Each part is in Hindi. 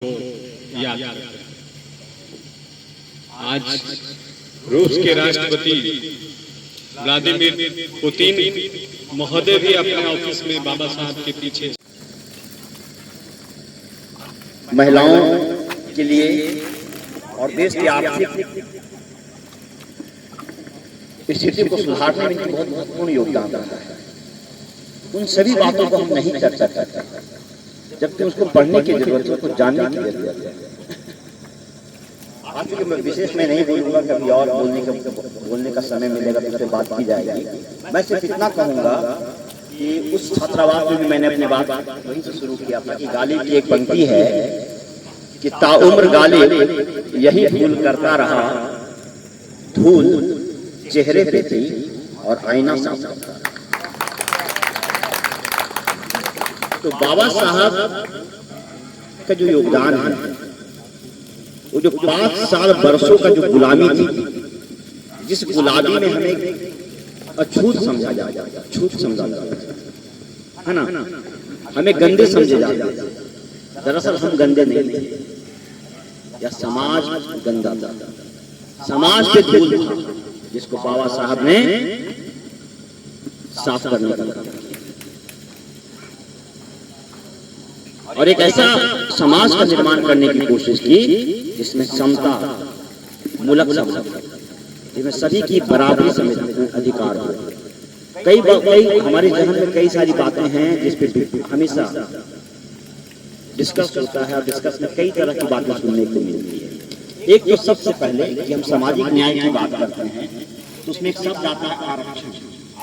याद करते हैं। आज रूस के राष्ट्रपति व्लादिमीर पुतिन महोदय भी अपने ऑफिस में बाबा साहब के पीछे महिलाओं के लिए और देश की आर्थिक स्थिति को सुधारने में बहुत महत्वपूर्ण योगदान रहा है। उन सभी बातों को हम नहीं चर्चा करते, जबकि उसको पढ़ने की जरूरत है, उसको जानने की जरूरत है। आज मैं विशेष में नहीं बोलूंगा, कभी और बोलने का समय मिलेगा तो उससे बात की जाएगी। मैं सिर्फ इतना कहूंगा कि उस छात्रावास में भी मैंने अपने बात वहीं से शुरू किया था कि गालिब की एक पंक्ति है कि ताउम्र गालिब यही भूल करता रहा, धूल चेहरे पे थी और आईना साफ था। तो बाबा साहब का जो योगदान है, वो जो 5 साल बरसों का जो गुलामी थी, जिस गुलामी में हमें अछूत समझा जाता है, छूत समझा जाता है ना, हमें गंदे समझे जाते हैं। दरअसल हम गंदे नहीं थे, या समाज गंदा था, समाज पे धूल था जिसको बाबा साहब ने साफ करने का काम किया। और एक ऐसा समाज का निर्माण करने की कोशिश की जिसमें समता, मुल्क जिसमें सभी की बराबरी समेत अधिकार हो। कई हमारे जहन में कई सारी बातें हैं जिस पे हमेशा डिस्कस होता है, और डिस्कस में कई तरह की बातें सुनने को मिलती है। एक तो सबसे पहले कि हम सामाजिक न्याय की बात करते हैं तो उसमें एक शब्द आता है आरक्षण।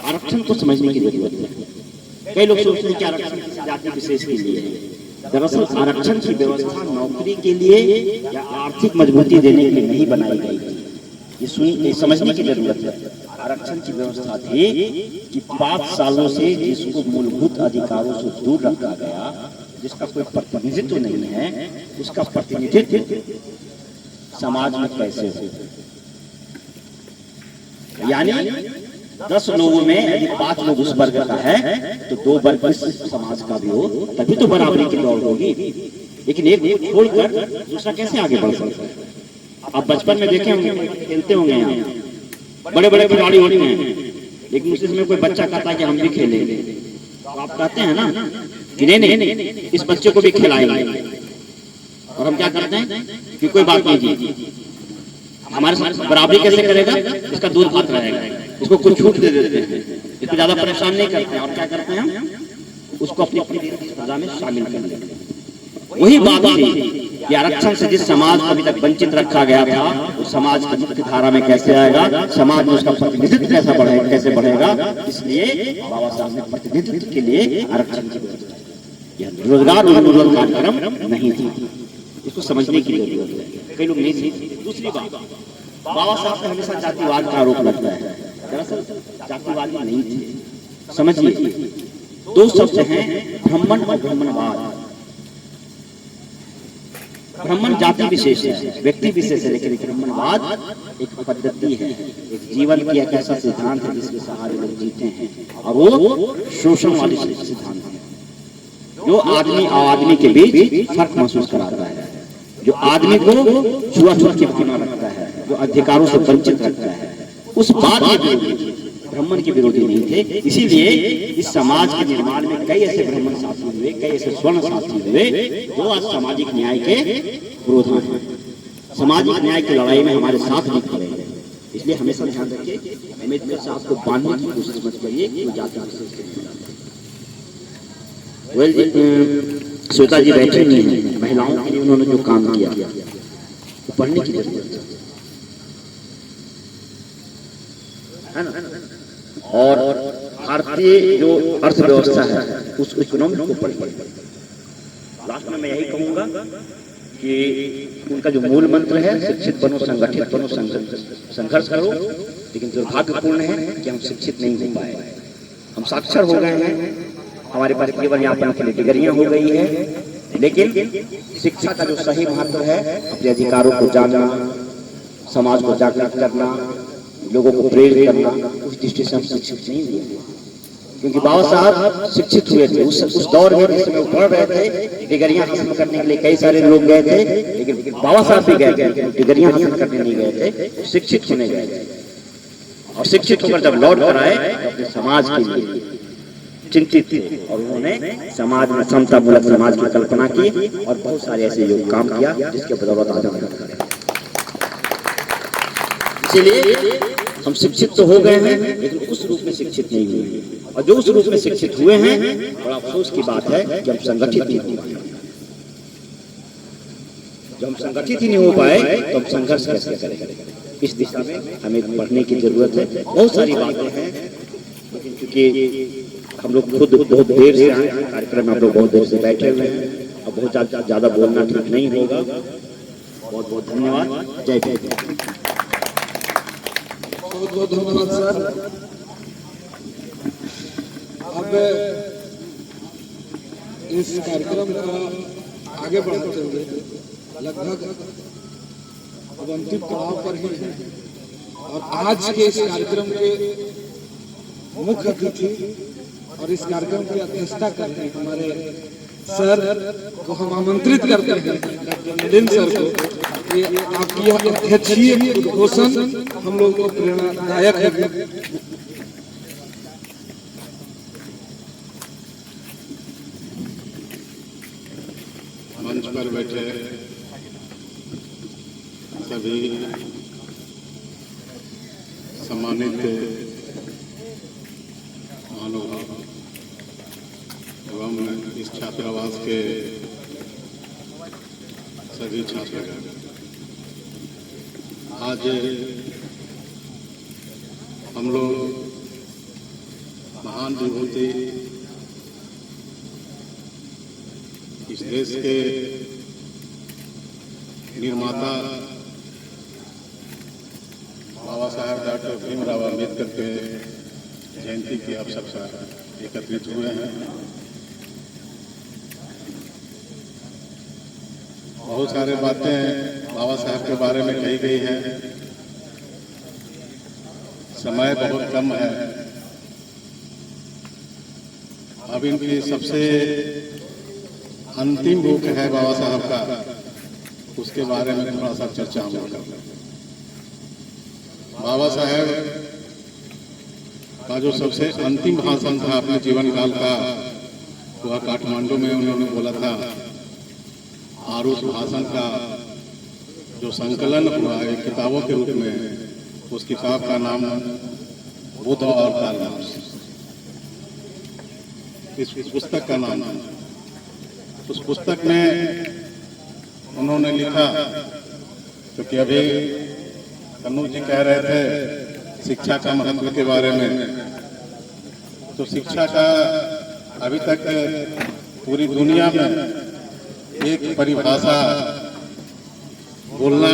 आरक्षण को समझने की जरूरत है। कई लोग सोचते हैं कि आरक्षण जाति विशेष के लिए है। दरअसल आरक्षण की व्यवस्था नौकरी के लिए या आर्थिक मजबूती देने के लिए नहीं बनाई गई थी। ये समझने की जरूरत है। आरक्षण की व्यवस्था थी कि 5 सालों से जिसको मूलभूत अधिकारों से दूर रखा गया, जिसका कोई प्रतिनिधित्व नहीं है, उसका प्रतिनिधित्व समाज में कैसे हो। यानी 10 लोगों में यदि 5 लोग उस वर्ग का है तो 2 वर्ग इस समाज का भी हो, तभी तो बराबरी की दौड़ होगी। लेकिन एक छोड़कर दूसरा कैसे आगे बढ़ सकता है? आप बचपन में देखे होंगे, खेलते होंगे, यहाँ बड़े बड़े खिलाड़ी होते हैं, लेकिन उसी समय कोई बच्चा कहता है कि हम भी खेलेंगे, तो आप कहते हैं ना कि नहीं, इस बच्चे को भी खिलाएंगे। और हम क्या करते हैं कि कोई बात नहीं जी, हमारे साथ बराबरी कैसे करेगा, इसका दूध भात रहेगा, इसको कुछ छूट दे देते हैं, इसको ज्यादा परेशान नहीं करते हैं। और क्या करते हैं हम, उसको अपनी स्पर्धा में शामिल कर लेते हैं। वही बात थी कि आरक्षण से जिस समाज को अभी तक वंचित रखा गया था, उस समाज की मुख्य धारा में कैसे आएगा, समाज में उसका प्रतिनिधित्व कैसे बढ़ेगा। इसलिए बाबा साहब ने प्रतिनिधित्व के लिए आरक्षण की व्यवस्था की। यह रोजगार उन्मूलन कार्यक्रम नहीं था, इसको समझने की जरूरत है। कई लोग नहीं समझते। दूसरी बात, बाबा साहब ने हमेशा जातिवाद का आरोप लगता है। दरअसल जातिवादी नहीं थे। समझिए, 2 शब्द हैं, ब्राह्मण और ब्राह्मणवाद। ब्राह्मण जाति विशेष है, व्यक्ति विशेष है, लेकिन ब्राह्मणवाद एक पद्धति है, एक जीवन की एक ऐसा सिद्धांत है जिसके सहारे लोग जीते हैं, और वो शोषण वाली सिद्धांत है जो आदमी और आदमी के बीच फर्क महसूस कराता है, जो आदमी को छुआछूत की भावना रखता है, जो अधिकारों से वंचित रखता है। उस बात के ब्राह्मण के विरोधी नहीं थे। इसीलिए इस समाज के निर्माण में कई ऐसे ब्राह्मण साथी हुए, कई ऐसे स्वर्ण साथी हुए जो आज सामाजिक न्याय के विरोधी हैं, सामाजिक न्याय की लड़ाई में हमारे साथ भी खड़े हैं। इसलिए हमेशा ध्यान रखिए, अम्बेडकर साहब को बांधने की कोशिश मत करिए कि वो जाति विशेष के श्वेता जी बैठे हुए हैं। महिलाओं के लिए उन्होंने जो काम किया वो पढ़ने की जरूरत है ना। और भारतीय जो अर्थव्यवस्था है उस इकोनॉमी को पढ़िए। लास्ट में मैं यही कहूंगा कि उनका जो मूल मंत्र है, शिक्षित बनो, संगठित बनो, संघर्ष करो। लेकिन दुर्भाग्यपूर्ण है कि हम शिक्षित नहीं हो पाए। हम साक्षर हो गए हैं, हमारे पास केवल यापन के लिए डिग्रियां हो गई है, लेकिन शिक्षा का जो सही महत्व है, अपने अधिकारों को जानना, समाज को जागृत करना, लोगों को प्रेरित करना, उस दृष्टि से हम शिक्षित नहीं हुए। क्योंकि बाबा साहब शिक्षित हुए थे उस दौर में जिस समय वो पढ़ रहे थे। डिग्रियां हासिल करने के लिए कई सारे लोग गए थे, लेकिन बाबा साहब भी गए थे, डिग्रियां हासिल करने नहीं गए थे, शिक्षित होने गए थे। और शिक्षित होकर जब लौट कर आए तो अपने समाज के लिए चिंतित थे और उन्होंने समाज में समता मूलक समाज की कल्पना की और बहुत सारे ऐसे योग काम किया जिसके बदौलत आज हम कर रहे हैं। इसीलिए हम शिक्षित तो हो गए हैं, लेकिन उस रूप में शिक्षित नहीं हुए, और जो उस रूप में शिक्षित हुए हैं, बड़ा अफसोस की बात है कि हम संगठित नहीं हो पाए। जब हम संगठित ही नहीं हो पाए तो हम संघर्ष कैसे करेंगे? इस दिशा में हमें बढ़ने की जरूरत है। बहुत सारी बातें हैं, लेकिन क्योंकि हम लोग खुद बहुत देर से आए कार्यक्रम में, हम लोग बहुत देर से बैठे हुए हैं और बहुत ज्यादा बोलना ठीक नहीं होगा। बहुत बहुत धन्यवाद। जय भीम। बहुत बहुत धन्यवाद सर। अब इस कार्यक्रम का आगे बढ़ाते हुए लगभग अब अंतिम पड़ाव पर ही है, और आज के इस कार्यक्रम के मुख्य अतिथि और इस कार्यक्रम की अध्यक्षता कर रहे हैं हमारे सर को हम आमंत्रित करते हैं, डॉक्टर नलिन सर को। ये आपकी अध्यक्षीय उद्घोषण हम लोगों को प्रेरणादायक है। मंच पर बैठे सभी सम्मानित महानुभाव एवं इस छात्रावास के सभी छात्र, आज हम लोग महान विभूति इस देश के निर्माता बाबा साहब डॉक्टर भीमराव अम्बेडकर के जयंती के अवसर पर एकत्रित हुए हैं। बहुत सारे बातें बाबा साहब के बारे में कही गई हैं, समय बहुत कम है। अब इनकी सबसे अंतिम बुक है बाबा साहब का, उसके बारे में थोड़ा सा चर्चा हम लोग करते हैं। बाबा साहब का जो सबसे अंतिम भाषण था अपने जीवन काल का, वह काठमांडू में उन्होंने बोला था, और उस भाषण का जो संकलन हुआ एक किताबों के रूप में, उस किताब का नाम बुद्ध और कार्ल मार्क्स, इस पुस्तक का नाम। उस पुस्तक में उन्होंने लिखा, क्योंकि अभी कन्नू जी कह रहे थे शिक्षा का महत्व के बारे में, तो शिक्षा का अभी तक पूरी दुनिया में एक परिभाषा बोलना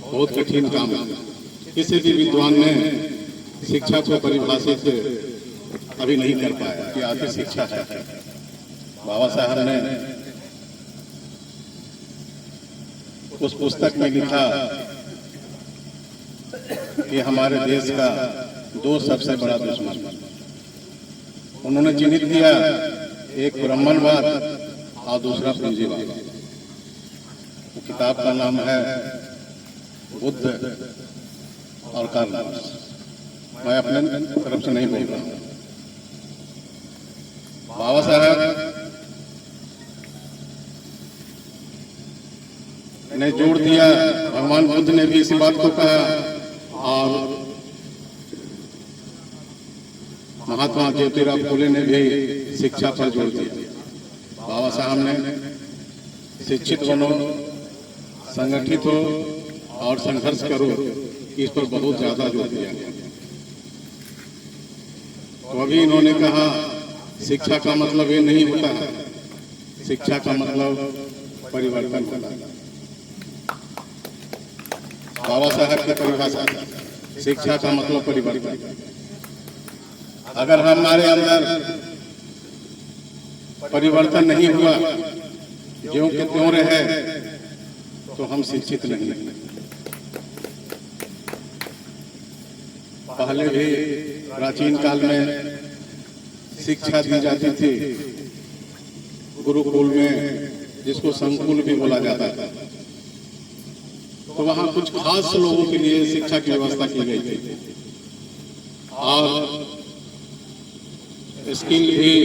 बहुत कठिन काम है। किसी भी विद्वान ने शिक्षा को परिभाषित अभी नहीं कर पाया कि आखिर शिक्षा है। बाबा साहब ने उस पुस्तक में लिखा कि हमारे देश का दो सबसे बड़ा दुश्मन उन्होंने चिन्हित किया, एक ब्राह्मणवाद और दूसरा पूंजीवाद। किताब का नाम है बुद्ध और कार्ल मार्क्स। मैं अपने तरफ से नहीं बोल रहा हूँ। बाबा साहब ने जोड़ दिया, भगवान बुद्ध ने भी इसी बात को कहा, और महात्मा ज्योतिराव फुले ने भी शिक्षा पर जोर दिया। बाबा साहब ने शिक्षित बनो, संगठित हो और संघर्ष करो, इस पर बहुत ज्यादा जोर दिया गया। तो अभी इन्होंने कहा शिक्षा का मतलब ये नहीं होता है, शिक्षा का मतलब परिवर्तन होता है। बाबा साहब की परिभाषा, शिक्षा का मतलब परिवर्तन। अगर हमारे अंदर परिवर्तन नहीं हुआ, ज्यों के त्यों रहे, तो हम शिक्षित नहीं हैं। पहले भी प्राचीन काल में शिक्षा दी जाती थी गुरुकुल में, जिसको संकुल भी बोला जाता था। तो वहाँ कुछ खास लोगों के लिए शिक्षा की व्यवस्था की गई थी और स्किल भी,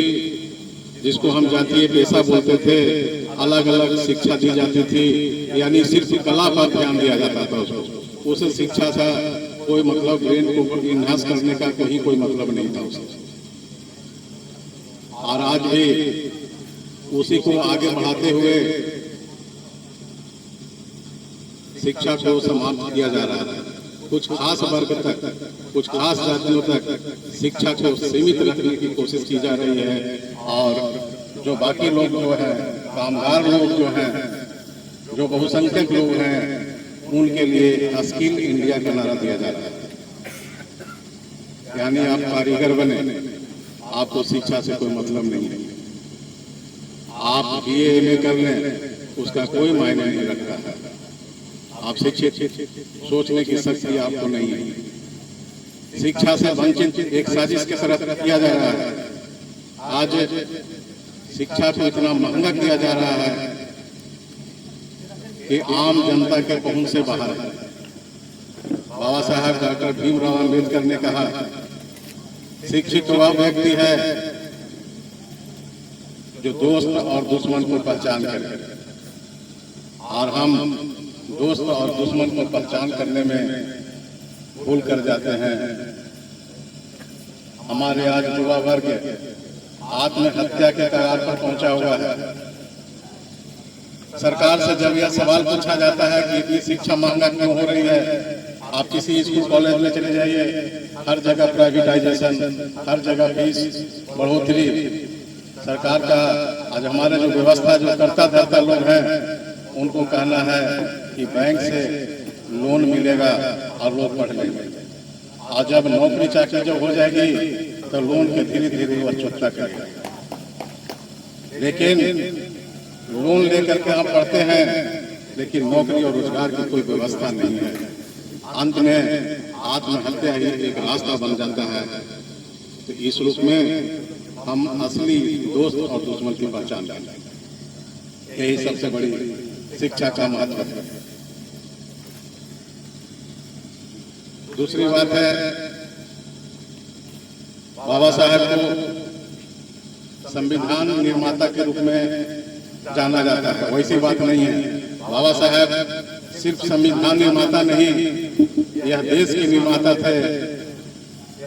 जिसको हम जातीय पेशा बोलते थे, अलग अलग शिक्षा दी जाती थी। यानी सिर्फ कला पर ध्यान दिया जाता था उसको। उस शिक्षा का कोई मतलब ब्रेन को इन्हांस करने का कोई मतलब नहीं था उसे। और आज भी उसी को आगे बढ़ाते हुए शिक्षा को समाप्त किया जा रहा है। कुछ खास वर्ग तक, कुछ खास जातियों तक शिक्षा को सीमित रखने की कोशिश की जा रही है और जो बाकी लोग जो हैं, कामगार लोग जो हैं, जो बहुसंख्यक लोग हैं, उनके लिए स्किल इंडिया का नारा दिया जा रहा है। यानी आप कारीगर बने, आपको शिक्षा से कोई मतलब नहीं है। आप BA MA कर लें, उसका कोई मायने नहीं रखता है। आप शिक्षित, सोचने की शक्ति आपको नहीं है। शिक्षा से वंचित एक साजिश के तरह किया जा रहा है। आज शिक्षा को इतना महंगा किया जा रहा है कि आम जनता के पहुंच से बाहर है। बाबा साहब डॉक्टर भीमराव अम्बेडकर ने कहा, शिक्षित वह व्यक्ति है जो दोस्त और दुश्मन को पहचान करे। और हम दोस्त और दुश्मन को पहचान करने में भूल कर जाते हैं। हमारे आज युवा वर्ग आत्महत्या के कगार पर पहुंचा हुआ है। सरकार से जब यह सवाल पूछा जाता है कि इतनी शिक्षा महंगा क्यों हो रही है, आप किसी स्कूल कॉलेज में चले जाइए, हर जगह प्राइवेटाइजेशन, हर जगह फीस बढ़ोतरी। सरकार का आज हमारे जो व्यवस्था, जो करता धरता लोग हैं, उनको कहना है कि बैंक से लोन मिलेगा और लोग पढ़ लेंगे। और जब नौकरी चाकरी जब हो जाएगी तो लोन के धीरे धीरे वो चुकता करेगा। लेकिन लोन लेकर के हम पढ़ते हैं, लेकिन नौकरी और रोजगार की कोई व्यवस्था नहीं है। अंत में आत्महत्या ही एक रास्ता बन जाता है। तो इस रूप में हम असली दोस्त और दुश्मन की पहचान करें। यही सबसे बड़ी शिक्षा का महत्व है। दूसरी बात है, बाबा साहब को संविधान निर्माता के रूप में जाना जाता है। वैसी बात नहीं है। बाबा साहब सिर्फ संविधान निर्माता नहीं, यह देश के निर्माता थे,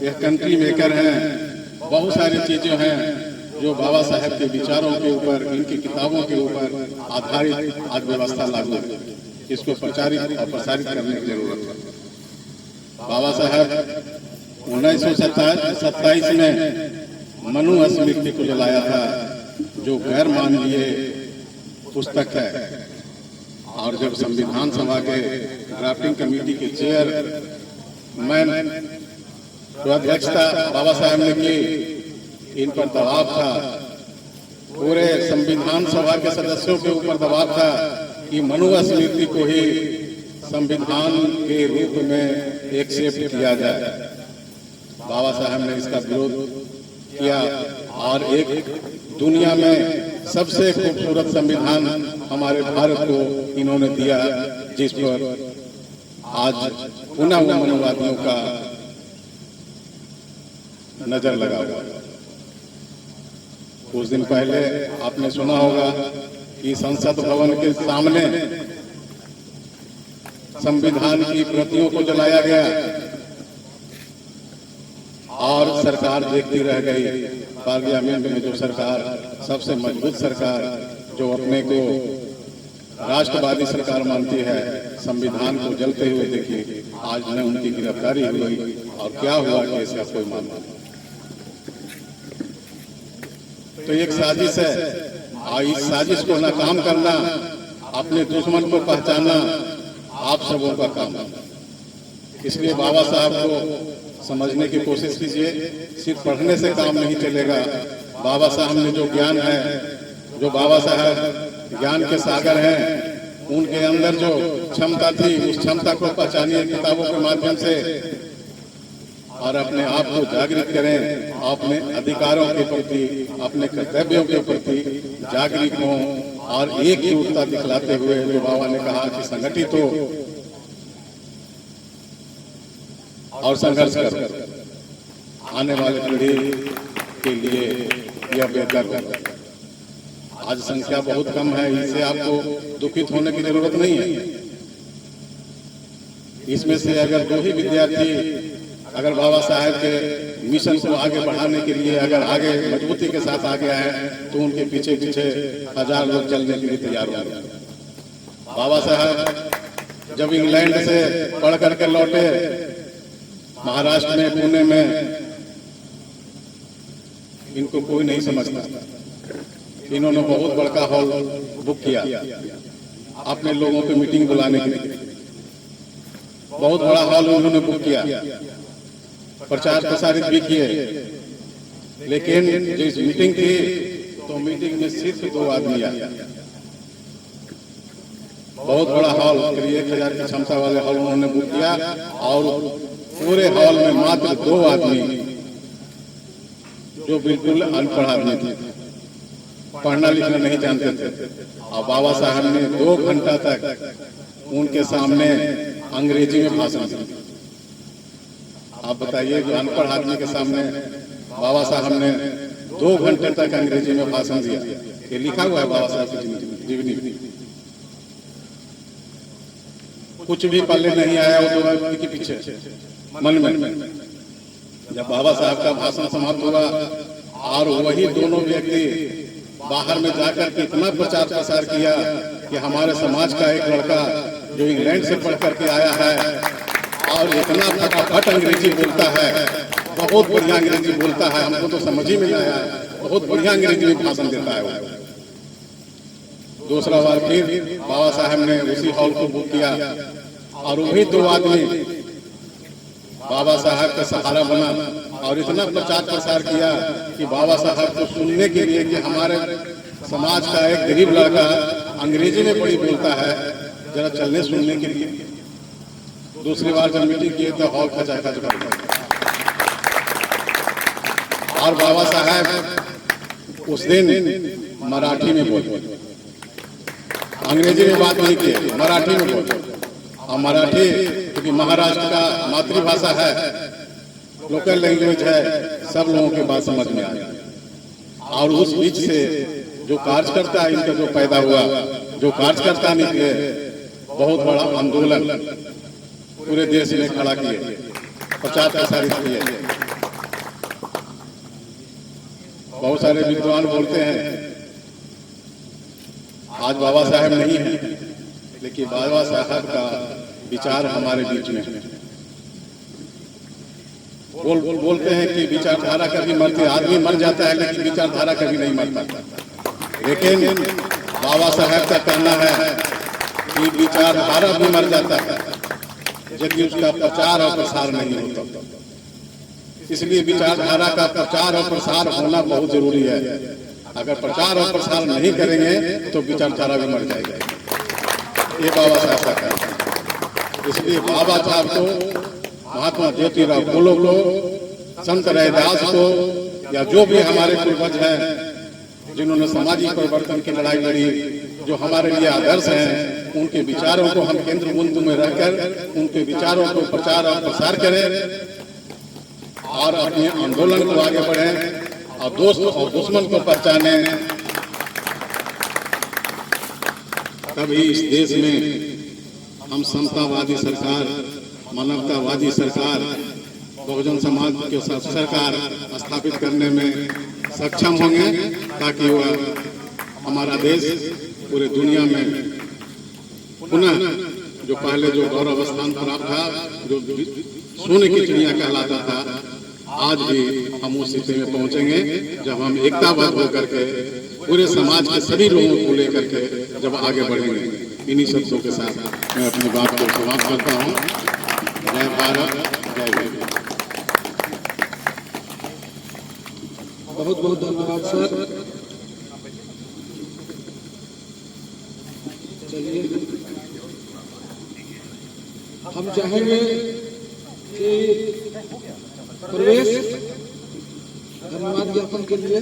यह कंट्री मेकर हैं। बहुत सारी चीजें हैं जो बाबा साहब के विचारों के ऊपर, इनकी किताबों के ऊपर आधारित आज व्यवस्था लागू है। इसको प्रचारित और प्रसारित करने की जरूरत है। बाबा साहब 1927 में मनु स्मृति को जलाया था, जो गैर मानवीय पुस्तक है। और जब संविधान सभा के ड्राफ्टिंग कमेटी के चेयरमैन जो अध्यक्षता बाबा साहब ने की, इन पर दबाव था, पूरे संविधान सभा के सदस्यों के ऊपर दबाव था कि मनु स्मृति को ही संविधान के रूप में एक्सेप्ट किया जाए। बाबा साहब ने इसका विरोध किया और एक दुनिया में सबसे खूबसूरत संविधान हमारे भारत को इन्होंने दिया, जिस पर आज पुनः वो मनुवादियों का नजर लगा हुआ। कुछ दिन पहले आपने सुना होगा कि संसद भवन के सामने संविधान की प्रतियों को जलाया गया और सरकार देखती रह गई। पार्लियामेंट में जो सरकार, सबसे मजबूत सरकार, जो अपने को राष्ट्रवादी सरकार मानती है, संविधान को जलते हुए देखी। आज न उनकी गिरफ्तारी हुई और क्या हुआ कि इसका कोई मामला नहीं। तो एक साजिश है और इस साजिश को नाकाम करना, अपने दुश्मन को पहचानना आप सबों का काम है। इसलिए बाबा साहब को समझने की कोशिश कीजिए। सिर्फ पढ़ने से काम नहीं चलेगा। बाबा साहब ने जो ज्ञान है, जो बाबा साहब ज्ञान के सागर हैं, उनके अंदर जो क्षमता थी, उस क्षमता को पहचानिए किताबों के माध्यम से। और अपने आप को जागृत करें, अपने अधिकारों के प्रति, अपने कर्तव्यों के प्रति जागृत हों और एक ही एकता दिखलाते हुए जो बाबा ने कहा कि संगठित हो और संघर्ष करो, आने वाली पीढ़ी के लिए यह बेहतर होगा। आज संख्या बहुत कम है, इससे आपको दुखित होने की जरूरत नहीं है। इसमें से अगर 2 ही विद्यार्थी अगर बाबा साहेब के मिशन को आगे बढ़ाने के लिए अगर आगे मजबूती के साथ आगे आए तो उनके पीछे पीछे 1000 लोग चलने के लिए तैयार हो गए। बाबा साहब जब इंग्लैंड से पढ़ करके लौटे, महाराष्ट्र में पुणे में, इनको कोई नहीं समझता। इन्होंने बहुत बड़का हॉल बुक किया अपने लोगों को मीटिंग बुलाने के लिए। बहुत बड़ा हॉल उन्होंने बुक किया, प्रचार प्रसारित भी किए, लेकिन जो इस मीटिंग थी तो मीटिंग में सिर्फ 2 आदमी आए। बहुत बड़ा हॉल, करीब 1000 की क्षमता वाले हॉल उन्होंने बुक किया और पूरे हॉल में मात्र 2 आदमी जो बिल्कुल अनपढ़ आदमी थे, पढ़ना लिखना नहीं जानते थे। और बाबा साहब ने 2 घंटा तक उनके सामने अंग्रेजी में भाषण दिया। आप बताइए, जो अनपढ़ आदमी के सामने बाबा साहब ने 2 घंटे तक अंग्रेजी में भाषण दिया। ये लिखा हुआ है बाबा साहब की जीवनी। कुछ भी पल्ले नहीं आया वो 2 आदमी के पीछे मन में। जब बाबा साहब का भाषण समाप्त हुआ और वही दोनों व्यक्ति बाहर में जाकर के इतना प्रचार प्रसार किया कि हमारे समाज का एक लड़का जो इंग्लैंड से पढ़ करके आया है और इतना फटाफट अंग्रेजी बोलता है, बहुत बढ़िया अंग्रेजी बोलता है, हमको तो समझ ही में नहीं आया, बहुत बढ़िया अंग्रेजी में भाषण देता है वो। दूसरा बार फिर बाबा साहब ने उसी हॉल को बुक किया और वही 2 आदमी बाबा साहब का सहारा बना और इतना प्रचार प्रसार किया कि बाबा साहब को सुनने के लिए कि हमारे समाज का एक गरीब लड़का अंग्रेजी में बड़ी बोलता है, जरा चलने सुनने के लिए। दूसरी बार जब मीटिंग किए तो हॉल खचाखच भर गया और बाबा साहब उस दिन मराठी में बोले, अंग्रेजी में बात नहीं किए, मराठी में बोले। और मराठी क्योंकि महाराष्ट्र का मातृभाषा है, लोकल लैंग्वेज है, सब लोगों की बात समझ में आ गई। और उस बीच से जो कार्यकर्ता इनका जो पैदा हुआ, जो कार्यकर्ता निकले, बहुत बड़ा आंदोलन पूरे देश में खड़ा किए, प्रचार प्रसारित किए। बहुत सारे विद्वान बोलते हैं आज बाबा साहब नहीं है, लेकिन बाबा साहब का विचार हमारे बीच में है। बोलते हैं कि विचारधारा कभी मरती, आदमी मर जाता है लेकिन विचारधारा कभी नहीं मरता। लेकिन बाबा साहब का कहना है कि विचारधारा भी मर जाता है यदि उसका प्रचार और प्रसार नहीं होता। इसलिए विचारधारा का प्रचार और प्रसार होना बहुत जरूरी है। अगर प्रचार और प्रसार नहीं करेंगे तो विचारधारा भी मर जाएगी। ये बाबा साहब का कहना है। इसलिए बाबा साहब को, महात्मा ज्योतिराव फुले को, संत रैदास को या जो भी हमारे पूर्वज हैं जिन्होंने सामाजिक परिवर्तन की लड़ाई लड़ी, जो हमारे लिए आदर्श हैं, उनके विचारों को हम केंद्र बिंदु में रहकर उनके विचारों को प्रचार और प्रसार करें और अपने आंदोलन को आगे बढ़ें और दोस्त और दुश्मन को पहचानें। तभी इस देश में हम समतावादी सरकार, मानवतावादी सरकार, बहुजन समाज के सरकार स्थापित करने में सक्षम होंगे, ताकि वह हमारा देश पूरे दुनिया में पुनः जो पहले जो गौरव स्थान प्राप्त था, जो सोने की चिड़िया कहलाता था, आज भी हम उस स्थिति में पहुंचेंगे जब हम एकताबद्ध होकर के पूरे समाज के सभी लोगों को लेकर के जब आगे बढ़ेंगे। इन्हीं शब्दों के साथ मैं अपनी बात को समाप्त करता हूँ। जय भारत, जय हिंद। बहुत बहुत धन्यवाद सर। चलिए हम चाहेंगे कि प्रवेश धन्यवाद ज्ञापन के लिए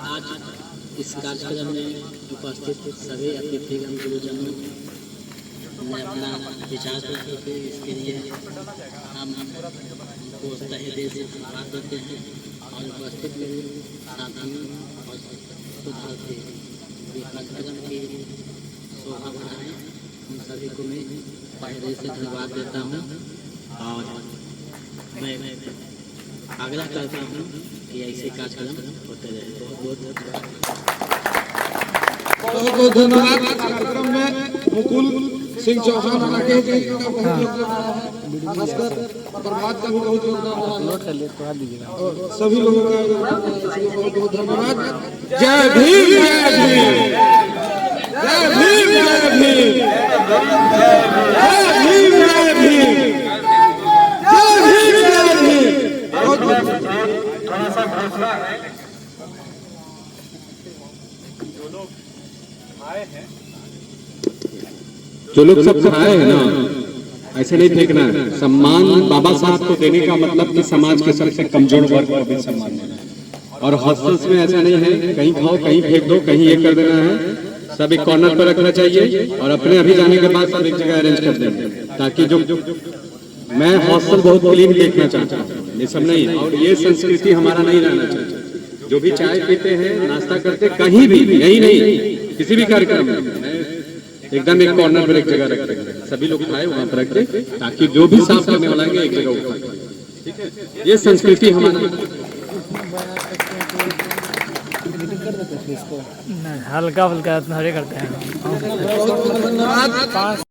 आज इस कार्यक्रम में उपस्थित सभी अतिथिगण गुरुजनों ने अपना विचार रखे थे। इसके लिए हम उनको तहे दिल से धन्यवाद देते हैं और उपस्थित साथियों और सुधार्थी ये कार्यक्रम की शोभा बढ़ाएं उन सभी को मैं तहे दिल से धन्यवाद देता हूँ और मैं आग्रह करता हूँ कि ऐसे कार्यक्रम होते रहे। बहुत बहुत धन्यवाद। कार्यक्रम में मुकुल सिंह चौहान राकेश जी का बहुत योगदान है, खासकर प्रभात का भी बहुत योगदान रहा है और सभी लोगों का योगदान है, इसलिए बहुत बहुत धन्यवाद। जय भीम जय भीम जय भीम जय भीम जय भीम जय भीम जय भीम जय भीम। बहुत थोड़ा सा फैसला है जो लोग सब आए हैं ना, ऐसे नहीं फेंकना है। सम्मान बाबा साहब को देने का मतलब कि समाज के सबसे कमजोर वर्ग को भी सम्मान देना है। और हॉस्टल्स में ऐसा नहीं है कहीं खाओ कहीं फेंक दो कहीं ये कर देना है। सब एक कॉर्नर पर रखना चाहिए और अपने अभी जाने के बाद सब एक जगह अरेंज कर देंगे ताकि जो मैं हॉस्टल बहुत क्लीन देखना चाहता हूँ, ये सब नहीं है। और ये संस्कृति हमारा नहीं रहना चाहिए। जो भी चाय पीते हैं नाश्ता करते कहीं भी, यही नहीं किसी भी कार्यक्रम में एकदम एक कॉर्नर पर एक जगह रखते हैं, सभी लोग खाए वहां पर रखते ताकि जो भी साफ करने वाला है एक जगह उठा। ठीक है, ये संस्कृति हमारी। हल्का फुल्का करते हैं।